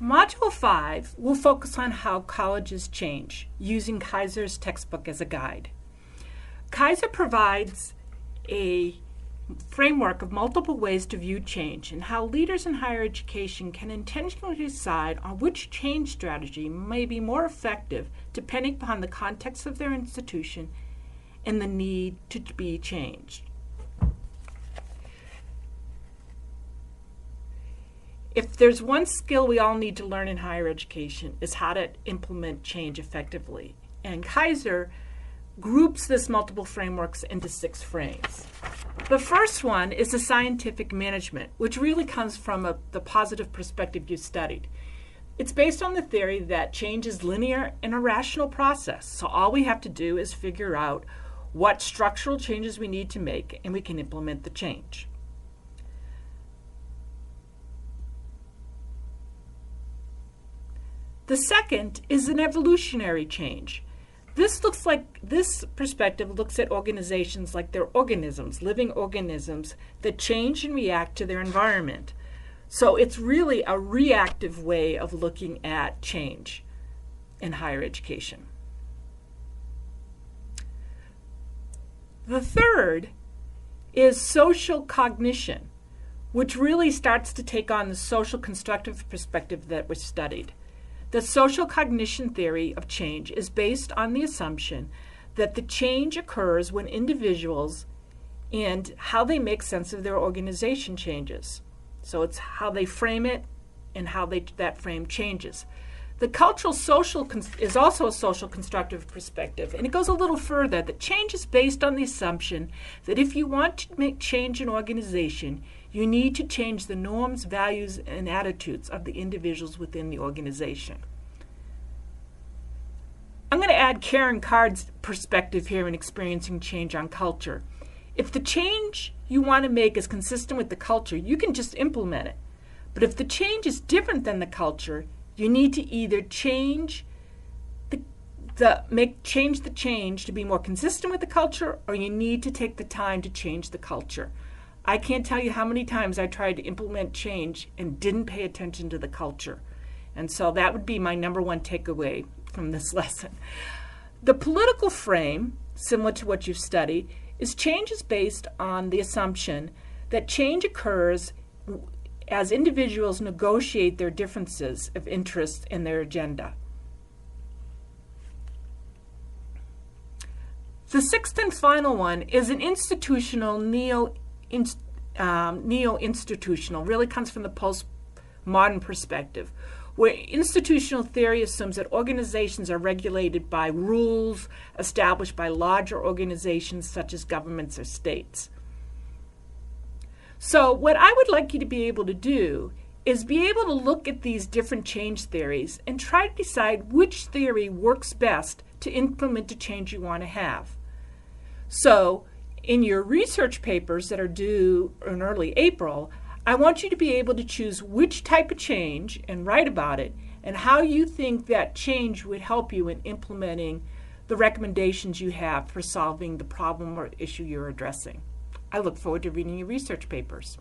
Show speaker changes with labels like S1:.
S1: Module 5 will focus on how colleges change, using Kaiser's textbook as a guide. Kaiser provides a framework of multiple ways to view change and how leaders in higher education can intentionally decide on which change strategy may be more effective depending upon the context of their institution and the need to be changed. If there's one skill we all need to learn in higher education, is how to implement change effectively. And Kaiser groups this multiple frameworks into 6 frames. The first one is the scientific management, which really comes from the positive perspective you studied. It's based on the theory that change is linear and a rational process. So all we have to do is figure out what structural changes we need to make, and we can implement the change. The second is an evolutionary change. This perspective looks at organizations like they're organisms, living organisms that change and react to their environment. So it's really a reactive way of looking at change in higher education. The third is social cognition, which really starts to take on the social constructive perspective that was studied. The social cognition theory of change is based on the assumption that the change occurs when individuals and how they make sense of their organization changes. So it's how they frame it and how that frame changes. The cultural social is also a social constructive perspective, and it goes a little further, that change is based on the assumption that if you want to make change in organization, you need to change the norms, values, and attitudes of the individuals within the organization. I'm going to add Karen Card's perspective here in experiencing change on culture. If the change you want to make is consistent with the culture, you can just implement it. But if the change is different than the culture, you need to either change the change to be more consistent with the culture, or you need to take the time to change the culture. I can't tell you how many times I tried to implement change and didn't pay attention to the culture. And so that would be my number one takeaway from this lesson. The political frame, similar to what you've studied, is change is based on the assumption that change occurs as individuals negotiate their differences of interest in their agenda. The sixth and final one is an institutional neo-institutional, really comes from the postmodern perspective, where institutional theory assumes that organizations are regulated by rules established by larger organizations such as governments or states. So what I would like you to be able to do is be able to look at these different change theories and try to decide which theory works best to implement the change you want to have. So in your research papers that are due in early April, I want you to be able to choose which type of change and write about it and how you think that change would help you in implementing the recommendations you have for solving the problem or issue you're addressing. I look forward to reading your research papers.